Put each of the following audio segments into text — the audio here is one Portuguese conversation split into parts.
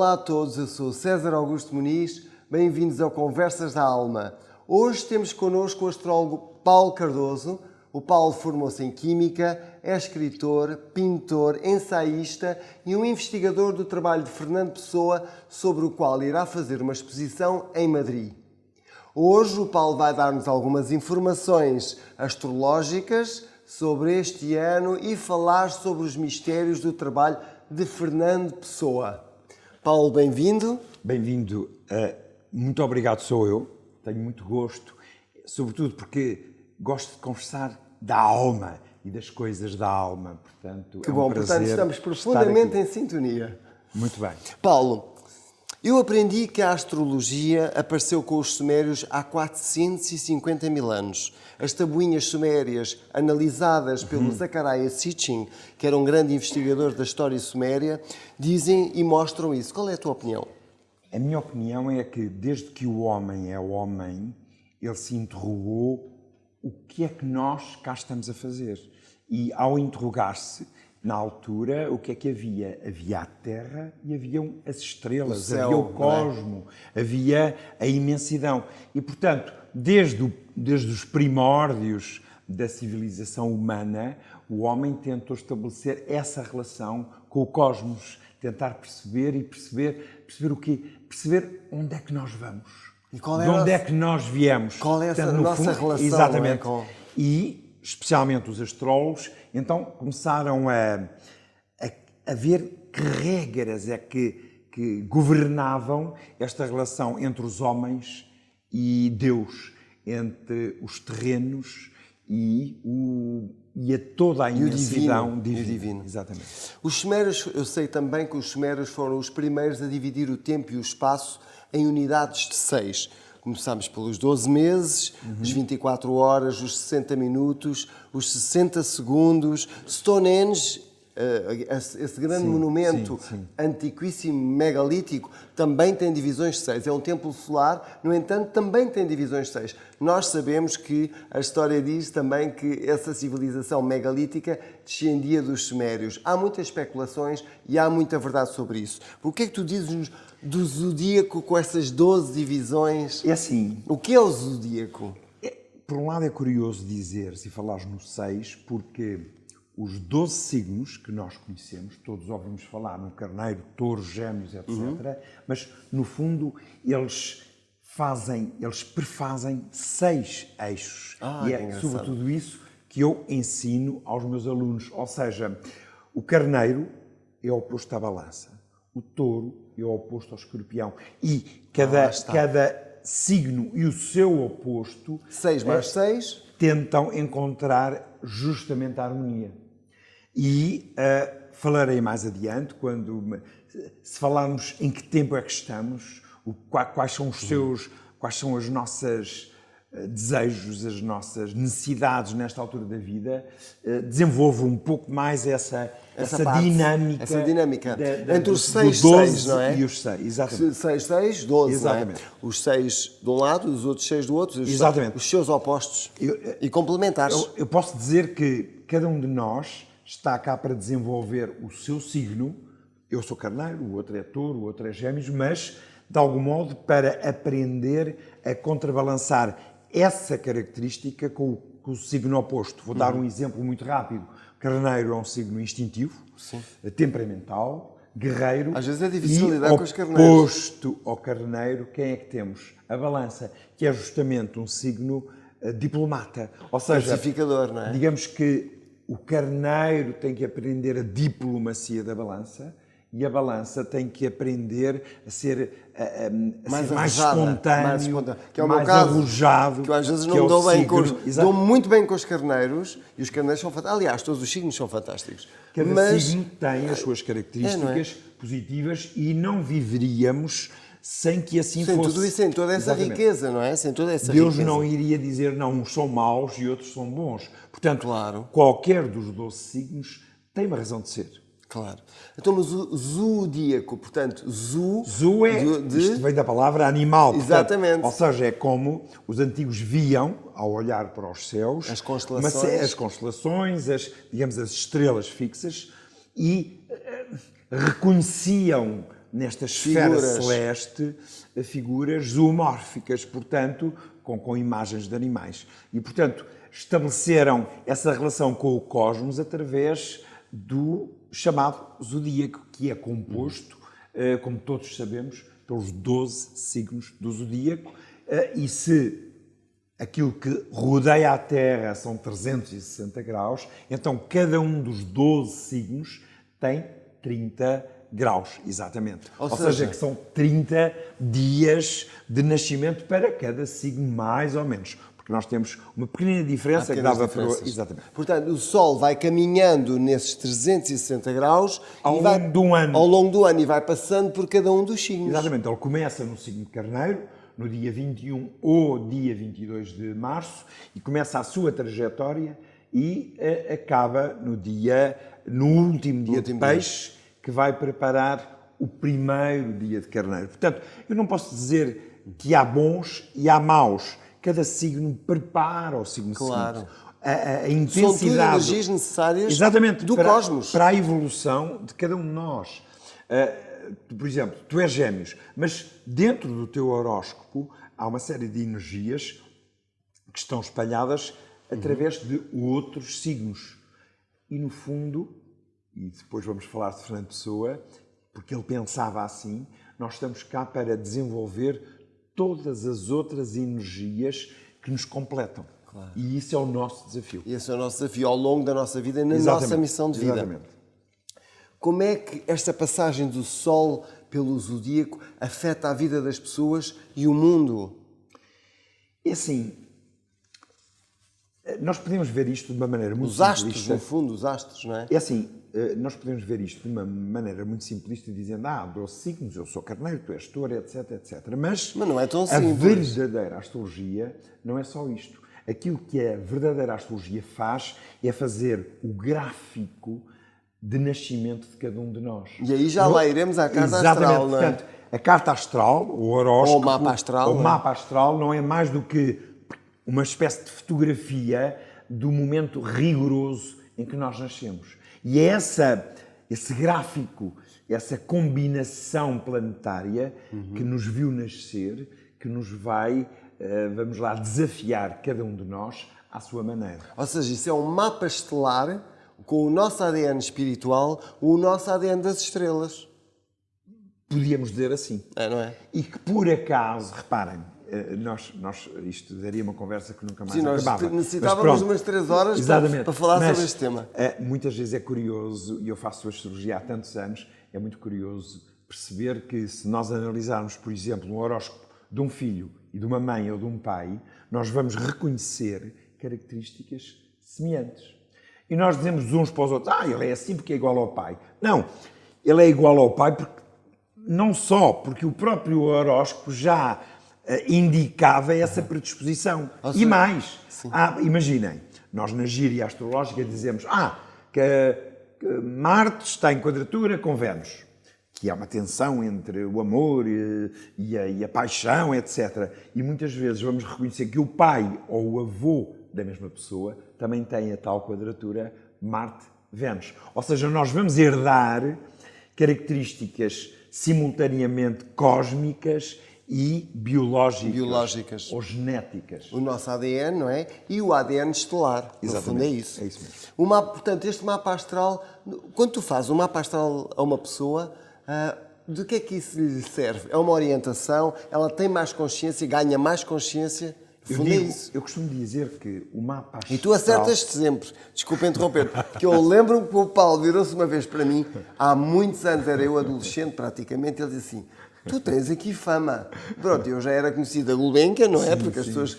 Olá a todos, eu sou César Augusto Muniz, bem-vindos ao Conversas da Alma. Hoje temos connosco o astrólogo Paulo Cardoso. O Paulo formou-se em Química, é escritor, pintor, ensaísta e um investigador do trabalho de Fernando Pessoa, sobre o qual irá fazer uma exposição em Madrid. Hoje o Paulo vai dar-nos algumas informações astrológicas sobre este ano e falar sobre os mistérios do trabalho de Fernando Pessoa. Paulo, bem-vindo. Bem-vindo. Muito obrigado, sou eu. Tenho muito gosto, sobretudo porque gosto de conversar da alma e das coisas da alma. Portanto, que bom, portanto estamos profundamente em sintonia. Muito bem. Paulo, eu aprendi que a astrologia apareceu com os sumérios há 450 mil anos. As tabuinhas sumérias, analisadas pelo Zecharia Sitchin, que era um grande investigador da história suméria, dizem e mostram isso. Qual é a tua opinião? A minha opinião é que, desde que o homem é homem, ele se interrogou o que é que nós cá estamos a fazer. E, ao interrogar-se, na altura, o que é que havia? Havia a Terra e haviam as estrelas, céu, havia o cosmo, havia a imensidão. E, portanto, desde os primórdios da civilização humana, o homem tentou estabelecer essa relação com o cosmos, tentar perceber o quê? Perceber onde é que nós vamos, de onde é que nós viemos. Qual é a nossa relação? Exatamente. E, especialmente os astrólogos, então começaram a ver que regras é que governavam esta relação entre os homens e Deus, entre os terrenos e toda a imensidão divina. Exatamente. Os sumérios, eu sei também que os sumérios foram os primeiros a dividir o tempo e o espaço em unidades de 6. Começámos pelos 12 meses, as 24 horas, os 60 minutos, os 60 segundos. Stonehenge, esse grande monumento antiquíssimo, megalítico, também tem divisões de 6. É um templo solar, no entanto, também tem divisões de 6. Nós sabemos que a história diz também que essa civilização megalítica descendia dos sumérios. Há muitas especulações e há muita verdade sobre isso. O que é que tu dizes do zodíaco com essas 12 divisões? É assim. O que é o zodíaco? Por um lado é curioso dizer, se falares no 6, porque os 12 signos que nós conhecemos, todos ouvimos falar no carneiro, touro, gêmeos, etc., mas no fundo eles prefazem 6 eixos. E é sobretudo isso que eu ensino aos meus alunos. Ou seja, o carneiro é oposto à balança, o touro é oposto ao escorpião. E cada signo e o seu oposto, 6 mais 6, tentam encontrar justamente a harmonia. E falarei mais adiante, se falarmos em que tempo é que estamos, quais são os nossos desejos, as nossas necessidades nesta altura da vida, desenvolvo um pouco mais essa dinâmica. Essa dinâmica. Entre os 6 6 e 6, não é? E os 6, exatamente. 6, 6, 12, exatamente. Não é? Os 6 de um lado, os outros 6 do outro, exatamente. Os seus opostos e complementares. Eu posso dizer que cada um de nós está cá para desenvolver o seu signo. Eu sou carneiro, o outro é touro, o outro é gêmeos, mas, de algum modo, para aprender a contrabalançar essa característica com o signo oposto. Vou dar um exemplo muito rápido. Carneiro é um signo instintivo, temperamental, guerreiro. Às vezes é difícil lidar com os carneiros. Oposto ao carneiro, quem é que temos? A balança, que é justamente um signo diplomata. Ou seja, pacificador, não é? Digamos que o carneiro tem que aprender a diplomacia da balança e a balança tem que aprender a ser mais espontâneo, que é o mais meu caso, arrojado. Que eu às vezes não me dou bem dou muito bem com os carneiros, e os carneiros são fantásticos. Aliás, todos os signos são fantásticos. Cada signo tem as suas características positivas e não viveríamos sem que assim fosse. Sem tudo isso, sem toda essa riqueza, não é? Sem toda essa Deus riqueza. não iria dizer, não, uns são maus e outros são bons. Portanto, qualquer dos 12 signos tem uma razão de ser. Claro. Então, mas o zodíaco, portanto, Zu é, isto vem da palavra animal. Exatamente. Portanto, ou seja, é como os antigos viam, ao olhar para os céus, as constelações, digamos, as estrelas fixas, e reconheciam nesta esfera Figuras. celeste figuras zoomórficas, portanto, com imagens de animais. E, portanto, estabeleceram essa relação com o cosmos através do chamado zodíaco, que é composto, como todos sabemos, pelos 12 signos do zodíaco. E se aquilo que rodeia a Terra são 360 graus, então cada um dos 12 signos tem 30 graus, exatamente. Ou seja, que são 30 dias de nascimento para cada signo, mais ou menos. Porque nós temos uma pequena diferença que dava para... Exatamente. Portanto, o Sol vai caminhando nesses 360 graus Ao e vai, longo do ano. ao longo do ano e vai passando por cada um dos signos. Exatamente. Ele começa no signo de Carneiro, no dia 21 ou dia 22 de março, e começa a sua trajetória e acaba no último dia de Peixe, que vai preparar o primeiro dia de Carneiro. Portanto, eu não posso dizer que há bons e há maus. Cada signo prepara o signo seguinte. A intensidade... São tudo energias necessárias exatamente, do cosmos. Para a evolução de cada um de nós. Por exemplo, tu és Gêmeos, mas dentro do teu horóscopo há uma série de energias que estão espalhadas através de outros signos. E no fundo, e depois vamos falar de Fernando Pessoa, porque ele pensava assim, nós estamos cá para desenvolver todas as outras energias que nos completam. Claro. E isso é o nosso desafio. E esse é o nosso desafio ao longo da nossa vida, na nossa missão de vida. Exatamente. Como é que esta passagem do Sol pelo zodíaco afeta a vida das pessoas e o mundo? É assim, nós podemos ver isto de uma maneira muito simplista. Os simplista. astros, no fundo, os astros, não é? É assim, nós podemos ver isto de uma maneira muito simplista, dizendo, 12 signos, eu sou carneiro, tu és touro, etc, etc. Mas não é tão simples. A verdadeira astrologia não é só isto. Aquilo que a verdadeira astrologia faz é fazer o gráfico de nascimento de cada um de nós. E aí já lá iremos à carta astral, não é? Portanto, a carta astral, o horóscopo, ou o mapa astral não é mais do que uma espécie de fotografia do momento rigoroso em que nós nascemos. E é esse gráfico, essa combinação planetária que nos viu nascer, que nos vai, vamos lá, desafiar cada um de nós à sua maneira. Ou seja, isso é um mapa estelar com o nosso ADN espiritual, o nosso ADN das estrelas. Podíamos dizer assim. Não é? E que por acaso, reparem, isto daria uma conversa que nunca mais acabava. Nós necessitávamos umas 3 horas para falar sobre este tema. Muitas vezes é curioso, e eu faço astrologia há tantos anos, é muito curioso perceber que se nós analisarmos, por exemplo, um horóscopo de um filho e de uma mãe ou de um pai, nós vamos reconhecer características semelhantes. E nós dizemos uns para os outros, ele é assim porque é igual ao pai. Não, ele é igual ao pai não só porque o próprio horóscopo já indicava essa predisposição. E mais, imaginem, nós na gíria astrológica dizemos que Marte está em quadratura com Vênus, que há uma tensão entre o amor e a paixão, etc. E muitas vezes vamos reconhecer que o pai ou o avô da mesma pessoa também tem a tal quadratura Marte-Vênus. Ou seja, nós vamos herdar características simultaneamente cósmicas e biológicas ou genéticas. O nosso ADN, não é? E o ADN estelar. Exatamente. No fundo é isso. É isso mesmo. Portanto, este mapa astral, quando tu fazes um mapa astral a uma pessoa, de que é que isso lhe serve? É uma orientação? Ela tem mais consciência, ganha mais consciência? Eu costumo dizer que o mapa astral... E tu acertas-te sempre, desculpa interromper, que eu lembro-me que o Paulo virou-se uma vez para mim, há muitos anos, era eu adolescente praticamente, ele disse assim, tu tens aqui fama. Pronto, eu já era conhecido da Gulbenkian, não é? Porque as pessoas...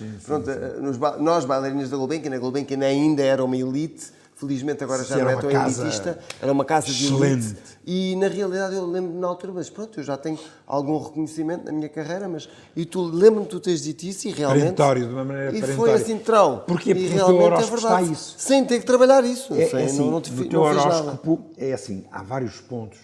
Nós bailarinas da Gulbenkian, a Gulbenkian ainda era uma elite, felizmente agora já não é tão elitista, era uma casa de elite. E na realidade eu lembro-me na altura, mas pronto, eu já tenho algum reconhecimento na minha carreira, e tu lembro-me que tu tens dito isso e realmente... Perentório, de uma maneira perentória. E foi assim trão. Porquê? Porque o teu horóscopo está isso. Sem ter que trabalhar isso. No teu horóscopo é assim, há vários pontos.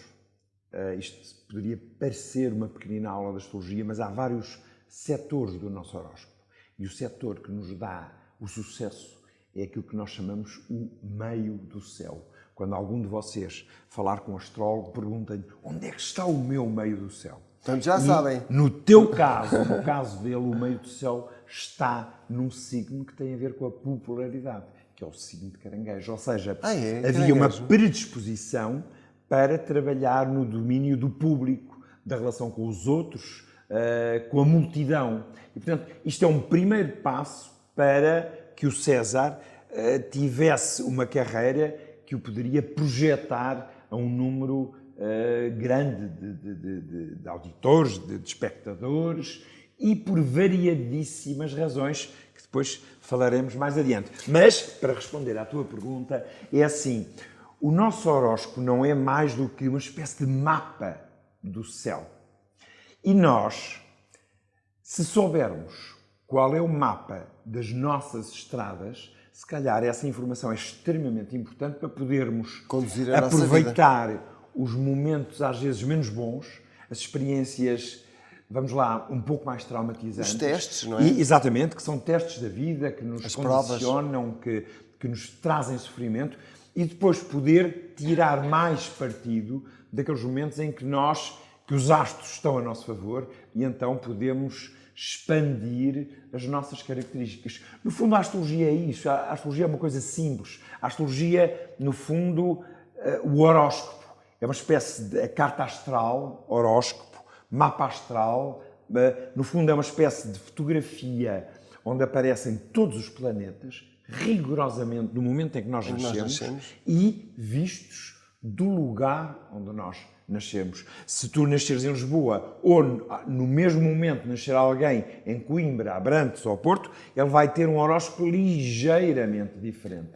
Isto poderia parecer uma pequenina aula de astrologia, mas há vários setores do nosso horóscopo. E o setor que nos dá o sucesso é aquilo que nós chamamos o meio do céu. quando algum de vocês falar com um astrólogo, perguntem onde é que está o meu meio do céu. Portanto, já sabem. No teu caso, no caso dele, o meio do céu está num signo que tem a ver com a popularidade, que é o signo de Caranguejo. Ou seja, havia uma predisposição para trabalhar no domínio do público, da relação com os outros, com a multidão. E, portanto, isto é um primeiro passo para que o César tivesse uma carreira que o poderia projetar a um número grande de auditores, de espectadores, e por variadíssimas razões que depois falaremos mais adiante. Mas, para responder à tua pergunta, é assim, o nosso horóscopo não é mais do que uma espécie de mapa do céu. E nós, se soubermos qual é o mapa das nossas estradas, se calhar essa informação é extremamente importante para podermos conduzir a nossa vida. Aproveitar os momentos às vezes menos bons, as experiências, vamos lá, um pouco mais traumatizantes. Os testes, não é? Exatamente, que são testes da vida, que nos condicionam, que nos trazem sofrimento, e depois poder tirar mais partido daqueles momentos em que os astros estão a nosso favor, e então podemos expandir as nossas características. No fundo, a astrologia é isso. A astrologia é uma coisa simples. A astrologia, no fundo, o horóscopo é uma espécie de carta astral, horóscopo, mapa astral. No fundo, é uma espécie de fotografia onde aparecem todos os planetas, rigorosamente no momento em que nós nascemos e vistos do lugar onde nós nascemos. Se tu nasceres em Lisboa ou no mesmo momento nascer alguém em Coimbra, Abrantes ou Porto, ele vai ter um horóscopo ligeiramente diferente.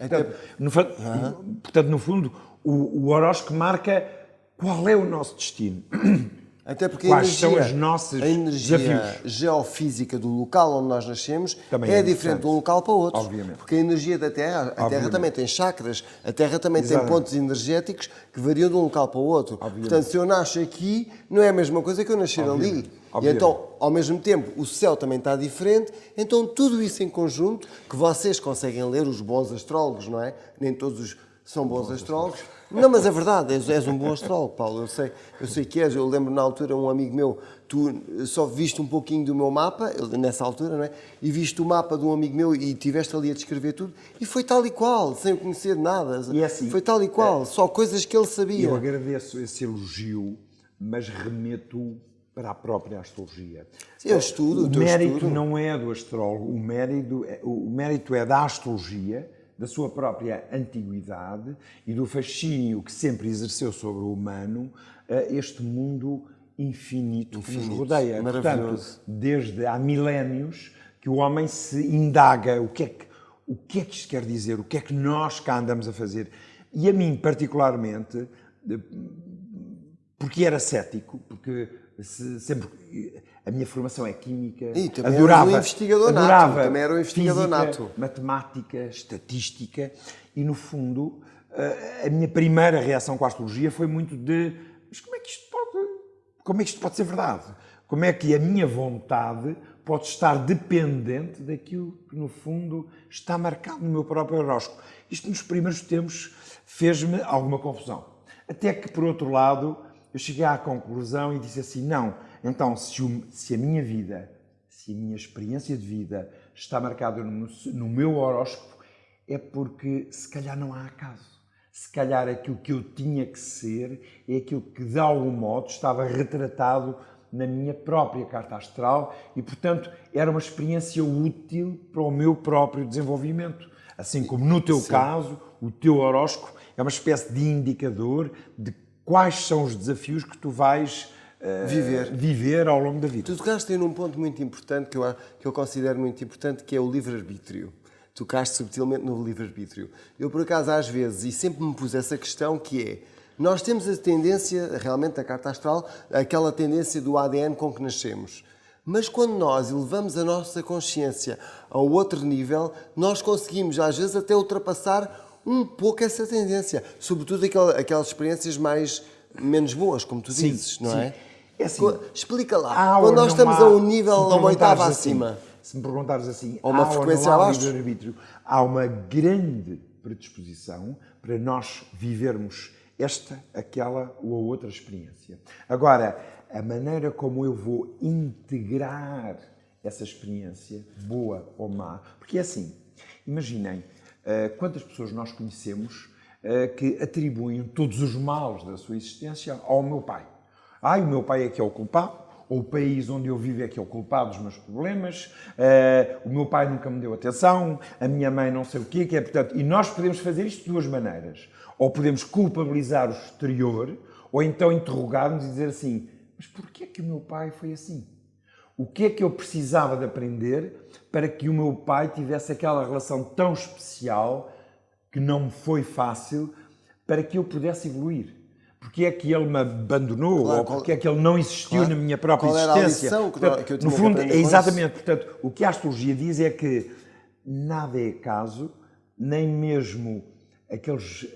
Portanto, no fundo, o horóscopo marca qual é o nosso destino. Até porque quais são os nossos a energia desafios geofísica do local onde nós nascemos também é diferente de um local para o outro. Obviamente. Porque a energia da Terra, a Terra também tem chakras, a Terra também tem pontos energéticos que variam de um local para o outro. Portanto, se eu nasço aqui, não é a mesma coisa que eu nascer ali. E então, ao mesmo tempo, o céu também está diferente. Então, tudo isso em conjunto, que vocês conseguem ler, os bons astrólogos, não é? Nem todos são bons astrólogos. Não, mas é verdade, és um bom astrólogo, Paulo, eu sei que és. Eu lembro na altura, um amigo meu, tu só viste um pouquinho do meu mapa, nessa altura, não é? E viste o mapa de um amigo meu e estiveste ali a descrever tudo, e foi tal e qual, sem conhecer nada. E assim, foi tal e qual, só coisas que ele sabia. Eu agradeço esse elogio, mas remeto para a própria astrologia. Sim, eu estudo, o mérito não é do astrólogo, o mérito é da astrologia, da sua própria antiguidade e do fascínio que sempre exerceu sobre o humano este mundo infinito que nos rodeia. Maravilhoso. Portanto, desde há milénios que o homem se indaga o que é que isto quer dizer, o que é que nós cá andamos a fazer. E a mim, particularmente, porque era cético, porque sempre a minha formação é química, e também era um investigador nato, também era um investigador física, nato. Matemática, estatística, e no fundo a minha primeira reação com a astrologia foi muito de mas como é que isto pode ser verdade? Como é que a minha vontade pode estar dependente daquilo que no fundo está marcado no meu próprio horóscopo? Isto nos primeiros tempos fez-me alguma confusão. Até que, por outro lado, eu cheguei à conclusão e disse assim, não, então se a minha vida, se a minha experiência de vida está marcada no meu horóscopo, é porque se calhar não há acaso. Se calhar aquilo que eu tinha que ser é aquilo que de algum modo estava retratado na minha própria carta astral e, portanto, era uma experiência útil para o meu próprio desenvolvimento. Assim como no teu caso, o teu horóscopo é uma espécie de indicador de quais são os desafios que tu vais viver ao longo da vida. Tu tocaste aí num ponto muito importante, que eu considero muito importante, que é o livre-arbítrio. Tocaste subtilmente no livre-arbítrio. Eu, por acaso, às vezes, e sempre me pus essa questão, que é, nós temos a tendência, realmente, da carta astral, aquela tendência do ADN com que nascemos. Mas quando nós elevamos a nossa consciência a outro nível, nós conseguimos, às vezes, até ultrapassar um pouco essa tendência. Sobretudo aquelas experiências menos boas, como tu dizes, não é? É assim, explica lá. Quando nós estamos a um nível, a uma oitava acima. Se me perguntares assim, ou uma frequência abaixo, livre-arbítrio, há uma grande predisposição para nós vivermos esta, aquela ou a outra experiência. Agora, a maneira como eu vou integrar essa experiência, boa ou má, porque é assim, imaginem quantas pessoas nós conhecemos que atribuem todos os males da sua existência ao meu pai. O meu pai é que é o culpado, ou o país onde eu vivo é que é o culpado dos meus problemas, o meu pai nunca me deu atenção, a minha mãe não sei o quê, que é, portanto, e nós podemos fazer isto de duas maneiras. Ou podemos culpabilizar o exterior, ou então interrogar-nos e dizer assim, mas porquê que o meu pai foi assim? O que é que eu precisava de aprender para que o meu pai tivesse aquela relação tão especial que não me foi fácil para que eu pudesse evoluir? Porque é que ele me abandonou? Claro, ou porque é que ele não existiu na minha própria qual era a existência? lição Portanto, que eu tinha no fundo, que é aprender com exatamente. Portanto, o que a astrologia diz é que nada é acaso, nem mesmo aqueles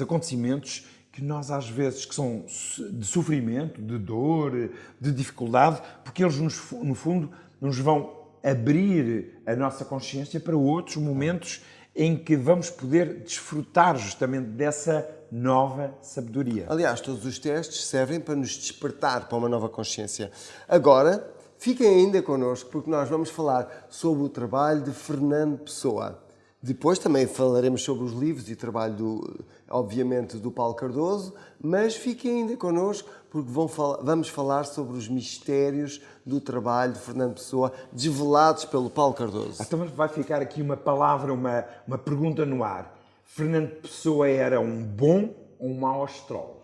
acontecimentos que nós às vezes que são de sofrimento, de dor, de dificuldade, porque eles no fundo nos vão abrir a nossa consciência para outros momentos em que vamos poder desfrutar justamente dessa nova sabedoria. Aliás, todos os testes servem para nos despertar para uma nova consciência. Agora, fiquem ainda connosco, porque nós vamos falar sobre o trabalho de Fernando Pessoa. Depois também falaremos sobre os livros e trabalho, obviamente, do Paulo Cardoso, mas fiquem ainda connosco, porque vamos falar sobre os mistérios do trabalho de Fernando Pessoa, desvelados pelo Paulo Cardoso. Então vai ficar aqui uma palavra, uma pergunta no ar. Fernando Pessoa era um bom ou um mau astrólogo?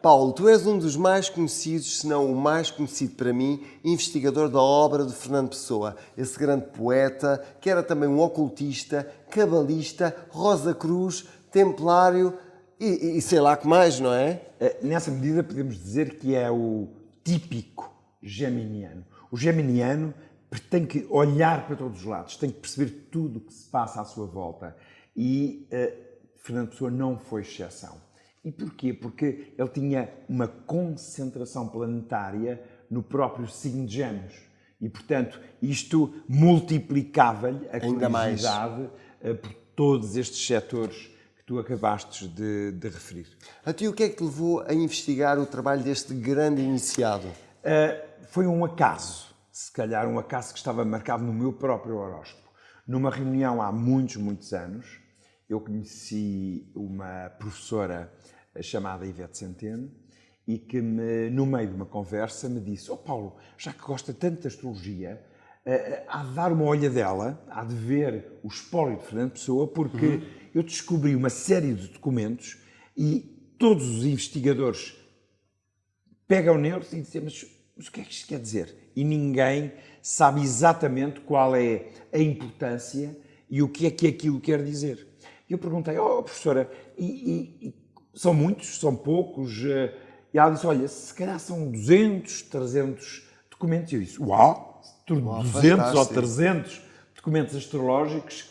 Paulo, tu és um dos mais conhecidos, se não o mais conhecido para mim, investigador da obra de Fernando Pessoa, esse grande poeta, que era também um ocultista, cabalista, Rosa Cruz, templário e sei lá que mais, não é? Nessa medida podemos dizer que é o típico geminiano. O geminiano tem que olhar para todos os lados, tem que perceber tudo o que se passa à sua volta e Fernando Pessoa não foi exceção. E porquê? Porque ele tinha uma concentração planetária no próprio signo de Gêmeos. E, portanto, isto multiplicava-lhe a curiosidade por todos estes setores que tu acabaste de referir. A ti, o que é que te levou a investigar o trabalho deste grande iniciado? Foi um acaso, se calhar um acaso que estava marcado no meu próprio horóscopo. Numa reunião há muitos anos, eu conheci uma professora chamada Ivete Centeno e que, no meio de uma conversa, me disse: Paulo, já que gosta tanto da astrologia, há de dar uma olhadela, há de ver o espólio de Fernando Pessoa, porque eu descobri uma série de documentos e todos os investigadores pegam neles e dizem: mas o que é que isto quer dizer? E ninguém sabe exatamente qual é a importância e o que é que aquilo quer dizer. E eu perguntei: professora, são muitos, são poucos? E ela disse: olha, se calhar são 200, 300 documentos. E eu disse: uau, 200 fantástico. ou 300 documentos astrológicos.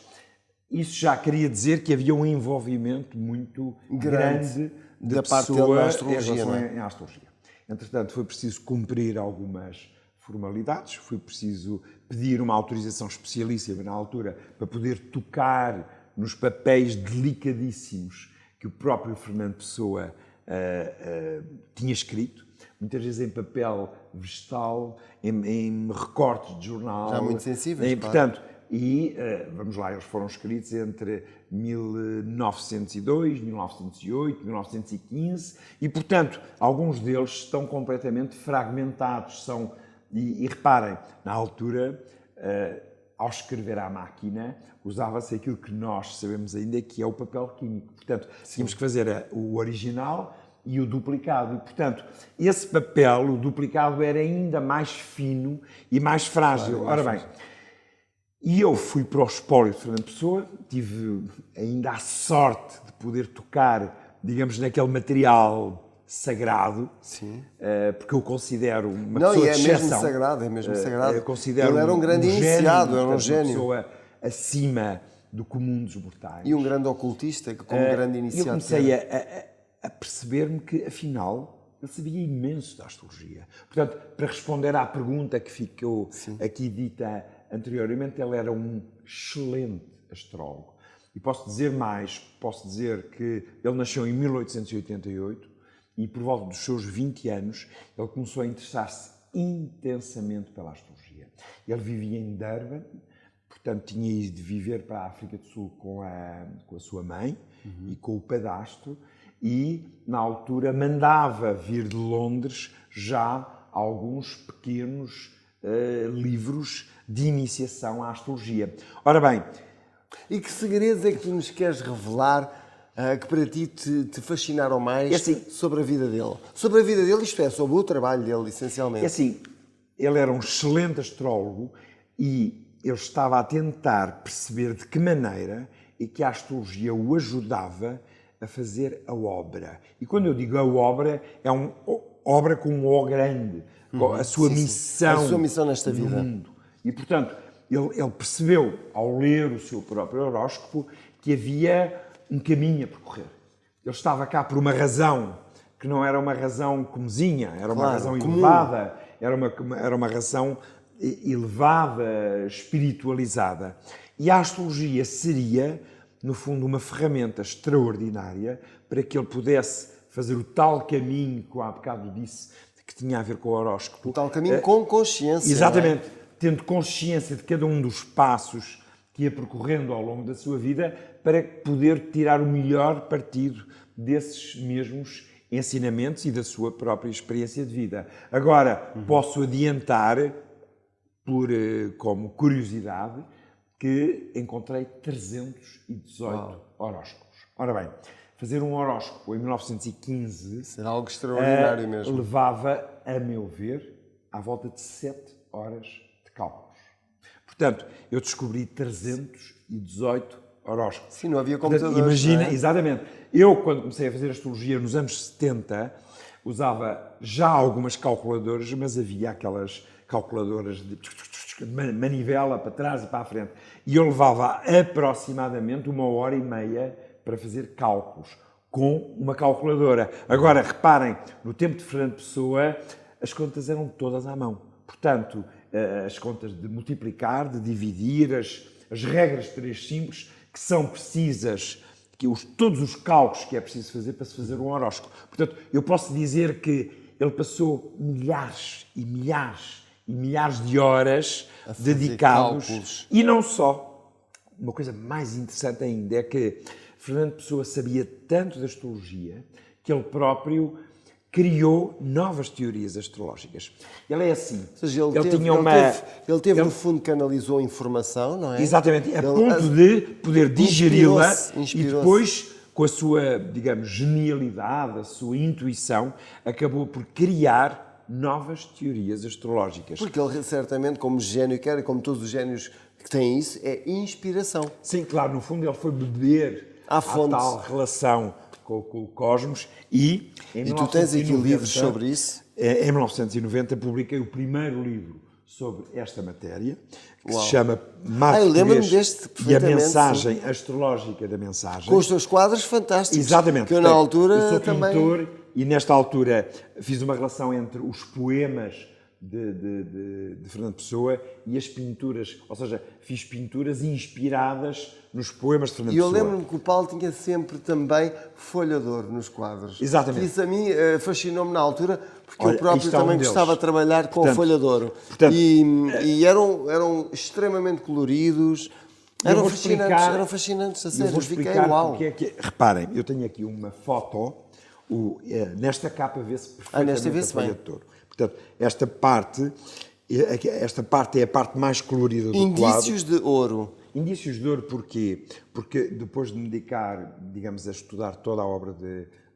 Isso já queria dizer que havia um envolvimento muito grande da parte dele na astrologia, não é? Em astrologia. Entretanto, foi preciso cumprir algumas formalidades, foi preciso pedir uma autorização especialíssima na altura para poder tocar nos papéis delicadíssimos que o próprio Fernando Pessoa tinha escrito, muitas vezes em papel vegetal, em recortes de jornal. Já muito sensíveis, portanto, vamos lá, eles foram escritos entre 1902, 1908, 1915 e, portanto, alguns deles estão completamente fragmentados. E reparem, na altura, ao escrever à máquina, usava-se aquilo que nós sabemos ainda que é o papel químico. Portanto, tínhamos que fazer o original e o duplicado. E, portanto, esse papel, o duplicado, era ainda mais fino e mais frágil. Ora bem, e eu fui para o espólio de Fernando Pessoa, tive ainda a sorte de poder tocar, digamos, naquele material sagrado, sim. Porque eu considero uma pessoa de exceção. Mesmo sagrado, é mesmo sagrado. Eu considero ele era um grande iniciado, gênio, era um gênio. Uma pessoa acima do comum dos mortais. E um grande ocultista, que como grande iniciado. E eu comecei a perceber-me que, afinal, Ele sabia imenso da astrologia. Portanto, para responder à pergunta que ficou aqui dita anteriormente, ele era um excelente astrólogo. E posso dizer mais, posso dizer que ele nasceu em 1888 e por volta dos seus 20 anos ele começou a interessar-se intensamente pela astrologia. Ele vivia em Durban, portanto tinha ido de viver para a África do Sul com a sua mãe e com o padastro, e na altura mandava vir de Londres já alguns pequenos livros de iniciação à astrologia. Ora bem, e que segredos é que tu nos queres revelar que para ti te fascinaram mais sobre a vida dele? Sobre a vida dele, isto é, sobre o trabalho dele, essencialmente. É assim, ele era um excelente astrólogo e ele estava a tentar perceber de que maneira é que a astrologia o ajudava a fazer a obra. E quando eu digo a obra, é uma obra com um O grande, a sua missão. A sua missão nesta no vida. mundo. E, portanto, ele percebeu, ao ler o seu próprio horóscopo, que havia um caminho a percorrer. Ele estava cá por uma razão que não era uma razão comezinha, era uma razão elevada, era uma razão elevada, espiritualizada. E a astrologia seria, no fundo, uma ferramenta extraordinária para que ele pudesse fazer o tal caminho que eu há bocado disse que tinha a ver com o horóscopo. O tal caminho com consciência. Exatamente. Não é? Tendo consciência de cada um dos passos que ia percorrendo ao longo da sua vida para poder tirar o melhor partido desses mesmos ensinamentos e da sua própria experiência de vida. Agora, posso adiantar, como curiosidade, que encontrei 318 horóscopos. Ora bem, fazer um horóscopo em 1915 será algo extraordinário mesmo. Levava, a meu ver, à volta de 7 horas de cálculos. Portanto, eu descobri 318 horóscopos. Sim, não havia computadores. Imagina, não é? Exatamente. Eu, quando comecei a fazer astrologia nos anos 70, usava já algumas calculadoras, mas havia aquelas calculadoras de manivela para trás e para a frente. E eu levava aproximadamente 1h30 para fazer cálculos com uma calculadora. Agora, reparem, no tempo de Fernando Pessoa, as contas eram todas à mão. Portanto, as contas de multiplicar, de dividir, as regras 3 simples, que são precisas, todos os cálculos que é preciso fazer para se fazer um horóscopo. Portanto, eu posso dizer que ele passou milhares e milhares e milhares de horas dedicados. Cálculos. E não só. Uma coisa mais interessante ainda é que Fernando Pessoa sabia tanto da astrologia que ele próprio criou novas teorias astrológicas. Ele é assim. Ou seja, ele teve no fundo, canalizou informação, não é? Exatamente, a ponto de poder digeri-la inspirou-se. E depois, com a sua, digamos, genialidade, a sua intuição, acabou por criar novas teorias astrológicas. Porque ele, certamente, como gênio que era, como todos os génios que têm isso, é inspiração. Sim, claro, no fundo ele foi beber à tal relação com o cosmos e tu tens aqui livros sobre isso? Em 1990 publiquei o primeiro livro sobre esta matéria, que se chama Marco eu lembro-me deste e a mensagem astrológica da mensagem. Com os teus quadros fantásticos. Exatamente. Que eu na altura eu sou também... pintor e nesta altura fiz uma relação entre os poemas de Fernando Pessoa e as pinturas, ou seja, fiz pinturas inspiradas nos poemas de Fernando Pessoa. E eu lembro-me que o Paulo tinha sempre também folha de ouro nos quadros. Exatamente. Isso a mim fascinou-me na altura, porque eu próprio também gostava de trabalhar com a folha de ouro. E eram extremamente coloridos, eram fascinantes, a sério, fiquei uau. Reparem, eu tenho aqui uma foto, nesta capa vê-se perfeitamente a folha de ouro. Portanto, esta parte é a parte mais colorida do quadro. Indícios de ouro. Indícios de ouro porquê? Porque depois de me dedicar, digamos, a estudar toda a obra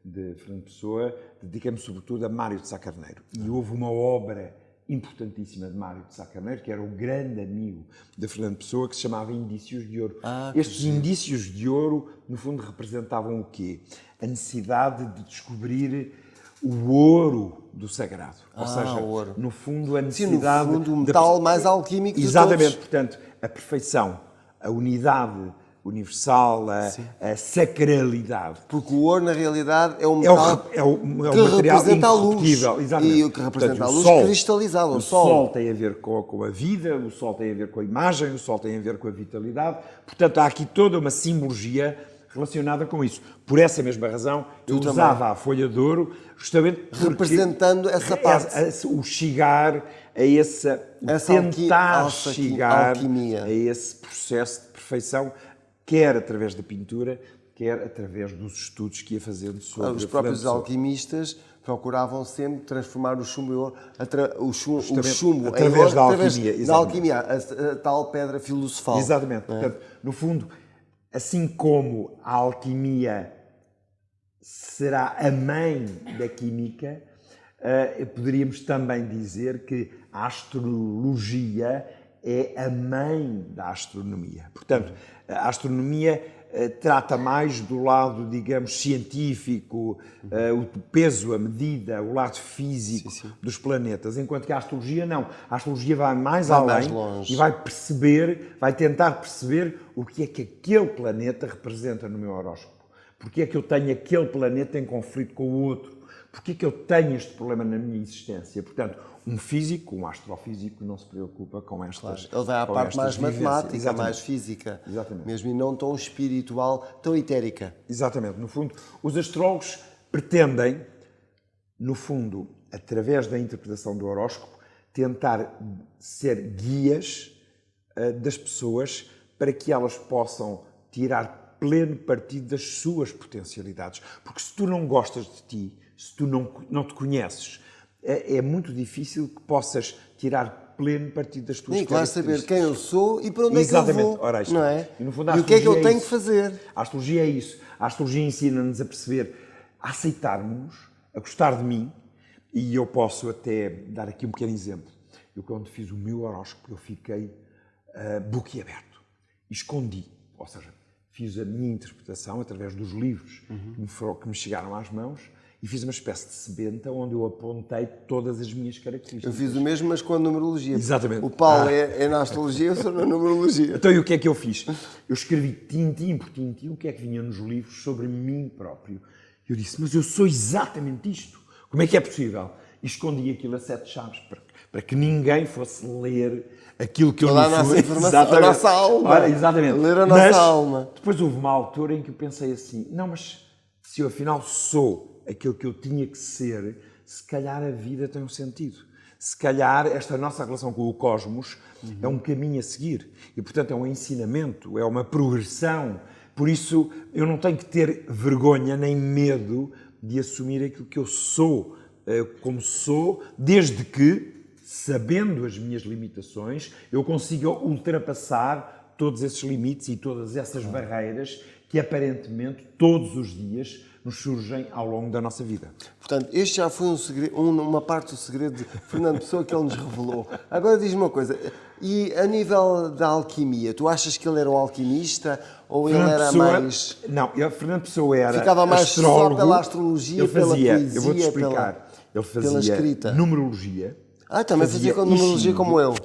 de Fernando Pessoa, dediquei-me sobretudo a Mário de Sá Carneiro. E houve uma obra importantíssima de Mário de Sá Carneiro, que era o grande amigo de Fernando Pessoa, que se chamava Indícios de Ouro. Estes indícios de ouro, no fundo, representavam o quê? A necessidade de descobrir o ouro do sagrado. Ou seja, ouro. No fundo, a necessidade... Sim, no fundo, o metal mais alquímico de Exatamente. todos. Portanto, a perfeição, a unidade universal, a sacralidade. Porque o ouro, na realidade, é um É o, metal é o que material representa a luz. incorruptível. Exatamente. E o que representa Portanto, a o luz sol, cristalizada, o o sol. sol tem a ver com a vida, o sol tem a ver com a imagem, o sol tem a ver com a vitalidade. Portanto, há aqui toda uma simbologia relacionada com isso. Por essa mesma razão, eu usava a folha de ouro justamente porque Representando essa parte. o chegar a essa tentar chegar alquimia. a esse processo de perfeição, quer através da pintura, quer através dos estudos que ia fazendo sobre Os próprios Fernando Pessoa. alquimistas procuravam sempre transformar o chumbo em ouro, Através da alquimia, da exatamente. alquimia, a tal pedra filosofal. Exatamente. Portanto, no fundo, assim como a alquimia será a mãe da química, poderíamos também dizer que a astrologia é a mãe da astronomia. Portanto, a astronomia trata mais do lado, digamos, científico, o peso, a medida, o lado físico dos planetas, enquanto que a astrologia não. A astrologia vai mais além mais longe. e vai tentar perceber o que é que aquele planeta representa no meu horóscopo. Porque é que eu tenho aquele planeta em conflito com o outro? Porque é que eu tenho este problema na minha existência? Portanto, um físico, um astrofísico, não se preocupa com estas... Ele vai à parte mais matemática, Exatamente. mais física, Exatamente. mesmo, e não tão espiritual, tão etérica. Exatamente. No fundo, os astrólogos pretendem, no fundo, através da interpretação do horóscopo, tentar ser guias das pessoas para que elas possam tirar pleno partido das suas potencialidades. Porque se tu não gostas de ti, se tu não te conheces, é muito difícil que possas tirar pleno partido das tuas Claro, características. saber quem eu sou e para onde é que eu Exatamente. vou, Ora, isto não é? E, no fundo, E o que é que eu astrologia tenho que isso. fazer? A astrologia é isso. A astrologia ensina-nos a perceber, a aceitarmos-nos, a gostar de mim, e eu posso até dar aqui um pequeno exemplo. Eu, quando fiz o meu horóscopo, eu fiquei boquiaberto. Escondi. Ou seja, fiz a minha interpretação através dos livros que me chegaram às mãos e fiz uma espécie de sebenta onde eu apontei todas as minhas características. Eu fiz o mesmo, mas com a numerologia. Exatamente. O Paulo é na astrologia, eu sou na numerologia. Então, e o que é que eu fiz? Eu escrevi tintim por tintim o que é que vinha nos livros sobre mim próprio. Eu disse, mas eu sou exatamente isto. Como é que é possível? E escondi aquilo a 7 chaves para que ninguém fosse ler aquilo que eu Toda a não nossa fui. informação, a nossa alma. Ora, exatamente. Ler a nossa alma. Depois houve uma altura em que eu pensei assim, não, mas se eu afinal sou aquilo que eu tinha que ser, se calhar a vida tem um sentido. Se calhar esta nossa relação com o cosmos é um caminho a seguir. E, portanto, é um ensinamento, é uma progressão. Por isso, eu não tenho que ter vergonha nem medo de assumir aquilo que eu sou, como sou, desde que, sabendo as minhas limitações, eu consiga ultrapassar todos esses limites e todas essas barreiras que, aparentemente, todos os dias nos surgem ao longo da nossa vida. Portanto, este já foi uma parte do segredo de Fernando Pessoa que ele nos revelou. Agora diz-me uma coisa, e a nível da alquimia, tu achas que ele era um alquimista ou ele era mais... Não, Fernando Pessoa era Ficava mais astrólogo, só pela astrologia, ele fazia, pela poesia, eu vou-te explicar, ele pela fazia escrita. numerologia. Também fazia com numerologia I Ching, como eu.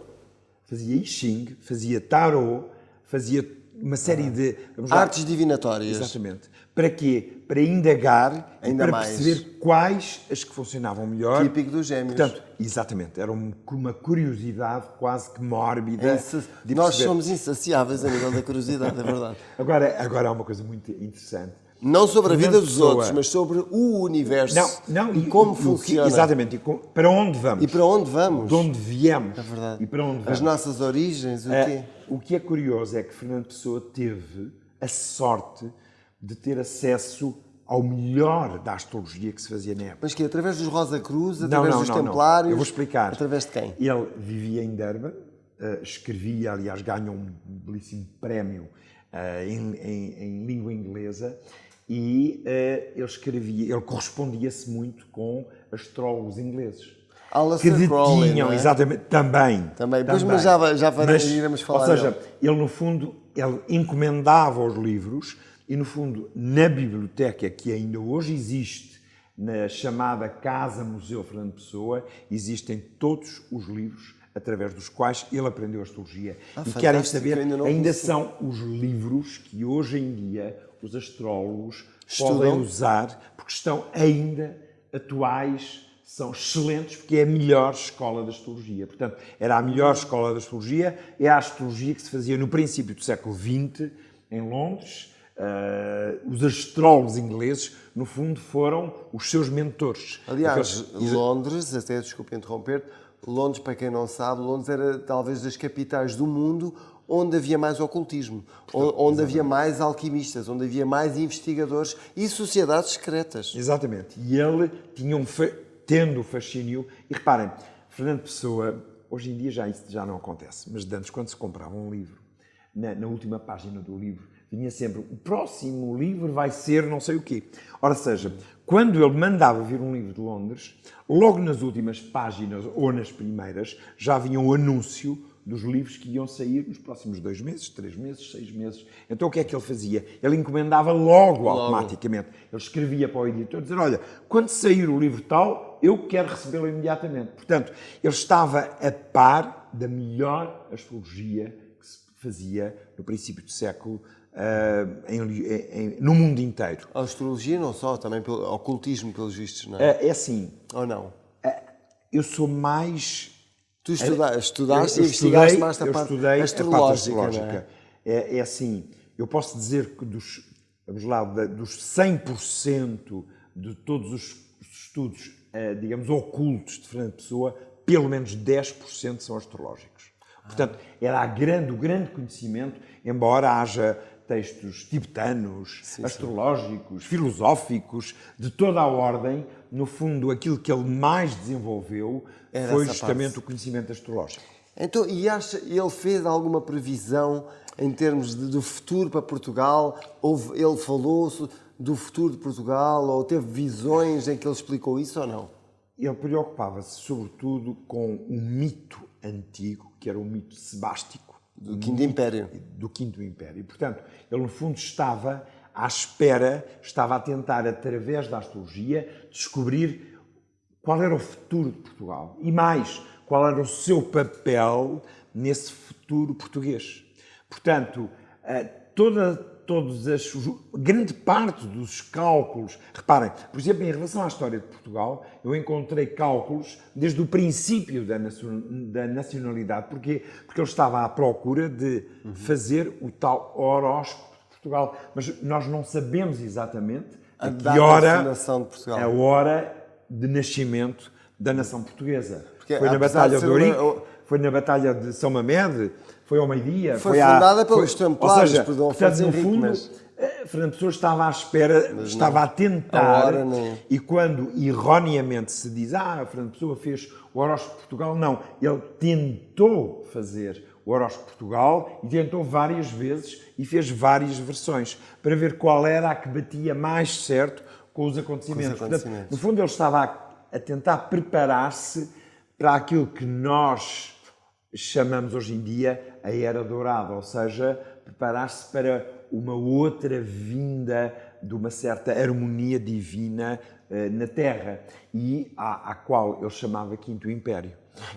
Fazia I Ching, fazia tarot, fazia uma série de... vamos lá, Artes divinatórias. exatamente. Para quê? Para indagar Ainda e para mais. perceber quais as que funcionavam melhor. Típico dos gêmeos. Portanto, exatamente. Era uma curiosidade quase que mórbida. De Nós perceber. somos insaciáveis a nível da curiosidade, é verdade. Agora há uma coisa muito interessante. Não sobre a vida Fernando dos Pessoa. outros, mas sobre o universo Não, e como o que- funciona. exatamente. Para onde vamos? E para onde vamos? De onde viemos? É verdade. E para onde vamos? As nossas origens, o quê? O que é curioso é que Fernando Pessoa teve a sorte de ter acesso ao melhor da astrologia que se fazia na época. Mas que através dos Rosa Cruz, através dos Templários... Eu vou explicar. Através de quem? Ele vivia em Durban, escrevia, aliás, ganhou um belíssimo prémio em língua inglesa e ele correspondia-se muito com astrólogos ingleses. que Aleister Crowley, detinham, não é? exatamente, também. Também. Pois, mas já iremos falar Ou seja, dele. ele no fundo, ele encomendava os livros e no fundo, na biblioteca que ainda hoje existe, na chamada Casa Museu Fernando Pessoa, existem todos os livros através dos quais ele aprendeu astrologia. E fantástico, querem saber, ainda não ainda conheci. são os livros que hoje em dia os astrólogos Estudam? podem usar, porque estão ainda atuais, são excelentes, porque é a melhor escola de astrologia. Portanto, era a melhor escola de astrologia, é a astrologia que se fazia no princípio do século XX, em Londres. Os astrólogos ingleses, no fundo, foram os seus mentores. Aliás, Aqueles- Londres, até desculpe interromper, Londres, para quem não sabe, Londres era talvez das capitais do mundo onde havia mais ocultismo, onde havia mais alquimistas, onde havia mais investigadores e sociedades secretas. Exatamente. E ele tinha tendo o fascínio... E reparem, Fernando Pessoa, hoje em dia isso já não acontece, mas antes, quando se comprava um livro, na última página do livro, vinha sempre, o próximo livro vai ser não sei o quê. Ora seja, quando ele mandava vir um livro de Londres, logo nas últimas páginas, ou nas primeiras, já vinha um anúncio dos livros que iam sair nos próximos 2 meses, 3 meses, 6 meses. Então o que é que ele fazia? Ele encomendava logo automaticamente. Ele escrevia para o editor, dizer, olha, quando sair o livro tal, eu quero recebê-lo imediatamente. Portanto, ele estava a par da melhor astrologia que se fazia no princípio do século no mundo inteiro. A astrologia não só, também pelo ocultismo, pelos vistos, não é? É assim, Ou não? eu sou mais... Tu estudaste Eu e investigaste mais eu esta parte estudei a parte astrológica, não é? astrológica. É assim, eu posso dizer que vamos lá, dos 100% de todos os estudos, digamos, ocultos de Fernando Pessoa, pelo menos 10% são astrológicos. Portanto, era o grande conhecimento, embora haja textos tibetanos, astrológicos, filosóficos, de toda a ordem, no fundo, aquilo que ele mais desenvolveu foi justamente o conhecimento astrológico. Então, e ele fez alguma previsão em termos do futuro para Portugal? Ele falou do futuro de Portugal ou teve visões em que ele explicou isso ou não? Ele preocupava-se, sobretudo, com um mito antigo, que era o mito sebástico. Do Quinto Império. Do Quinto Império. E, portanto, ele, no fundo, estava à espera, estava a tentar, através da astrologia, descobrir qual era o futuro de Portugal. E mais, qual era o seu papel nesse futuro português. Portanto, grande parte dos cálculos... Reparem, por exemplo, em relação à história de Portugal, eu encontrei cálculos desde o princípio da nacionalidade. Porquê? Porque ele estava à procura de fazer o tal horóscopo de Portugal. Mas nós não sabemos exatamente a que hora fundação de Portugal. a hora de nascimento da nação portuguesa. Porque, foi na apesar Batalha de de ser Ourique, foi na Batalha de São Mamede, foi ao meio-dia. Foi fundada pelos ou Templários, seja, por Dom portanto, Afonso no Henrique, fundo, mas... Fernando Pessoa estava à espera, estava a tentar, a hora nem... e quando erroneamente se diz, Fernando Pessoa fez o horóscopo de Portugal, não, ele tentou fazer o horóscopo de Portugal e tentou várias vezes e fez várias versões para ver qual era a que batia mais certo com os acontecimentos. Portanto, no fundo, ele estava a tentar preparar-se para aquilo que nós chamamos hoje em dia a Era Dourada, ou seja, preparar-se para uma outra vinda de uma certa harmonia divina na Terra, e à qual ele chamava Quinto Império.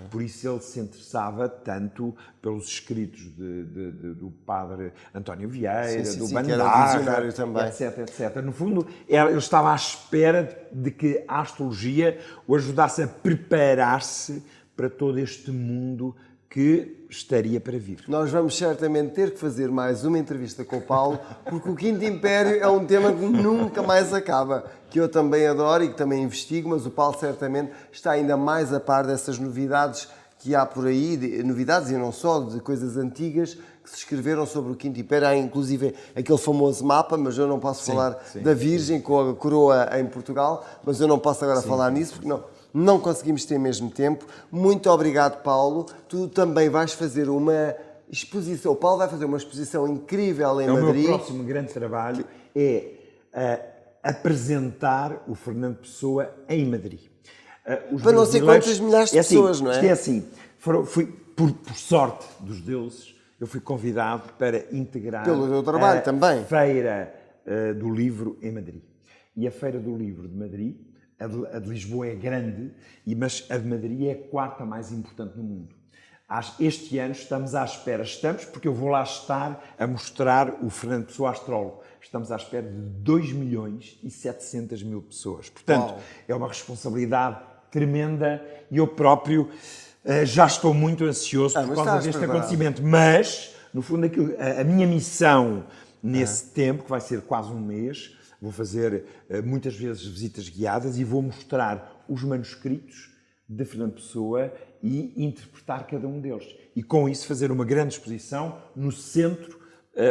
Por isso ele se interessava tanto pelos escritos do padre António Vieira, do Bandarra, etc. No fundo, ele estava à espera de que a astrologia o ajudasse a preparar-se para todo este mundo que estaria para vir. Nós vamos certamente ter que fazer mais uma entrevista com o Paulo, porque o Quinto Império é um tema que nunca mais acaba, que eu também adoro e que também investigo, mas o Paulo certamente está ainda mais a par dessas novidades que há por aí, novidades e não só, de coisas antigas que se escreveram sobre o Quinto Império. Há inclusive aquele famoso mapa, mas eu não posso falar da Virgem com a coroa em Portugal, mas eu não posso agora falar nisso, porque não conseguimos ter mesmo tempo. Muito obrigado, Paulo. Tu também vais fazer uma exposição. O Paulo vai fazer uma exposição incrível em Madrid. O meu próximo grande trabalho é apresentar o Fernando Pessoa em Madrid. Para não sei quantas milhares de pessoas, não é? Isto é assim, por sorte dos deuses, eu fui convidado para integrar pelo teu trabalho também. A Feira do Livro em Madrid. E a Feira do Livro de Madrid, a de Lisboa é grande, mas a de Madrid é a quarta mais importante no mundo. Este ano estamos à espera, porque eu vou lá estar a mostrar o Fernando Pessoa astrólogo. Estamos à espera de 2.700.000 pessoas. Portanto, é uma responsabilidade tremenda e eu próprio já estou muito ansioso por causa deste acontecimento. Mas, no fundo, a minha missão nesse tempo, que vai ser quase um mês, vou fazer muitas vezes visitas guiadas e vou mostrar os manuscritos de Fernando Pessoa e interpretar cada um deles. E com isso fazer uma grande exposição no centro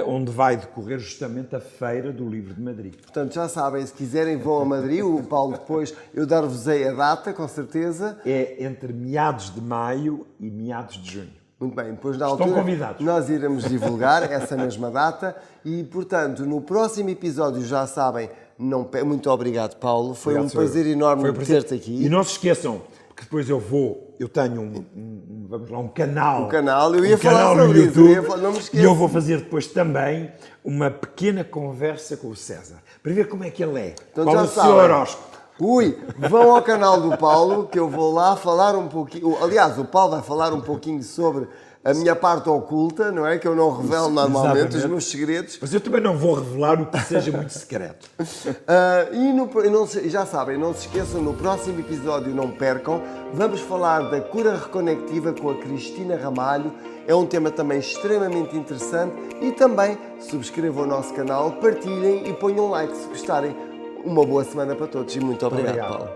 onde vai decorrer justamente a Feira do Livro de Madrid. Portanto, já sabem, se quiserem vão a Madrid, o Paulo depois, eu dar-vos-ei a data, com certeza. É entre meados de maio e meados de junho. Muito bem, depois da altura convidados. Nós iremos divulgar essa mesma data e, portanto, no próximo episódio, já sabem, muito obrigado, Paulo, foi um prazer enorme ter-te aqui. E não se esqueçam, porque depois eu tenho vamos lá, um canal. Um canal, eu ia falar sobre isso, não me esqueço. E eu vou fazer depois também uma pequena conversa com o César, para ver como é que ele é, então, qual é o seu horóscopo. Vão ao canal do Paulo, que eu vou lá falar um pouquinho. Aliás, o Paulo vai falar um pouquinho sobre a minha parte oculta, não é? Que eu não revelo normalmente os meus segredos. Mas eu também não vou revelar o que seja muito secreto. Já sabem, não se esqueçam, no próximo episódio, não percam, vamos falar da cura reconectiva com a Cristina Ramalho. É um tema também extremamente interessante e também subscrevam o nosso canal, partilhem e ponham um like se gostarem. Uma boa semana para todos e muito obrigado. Paulo.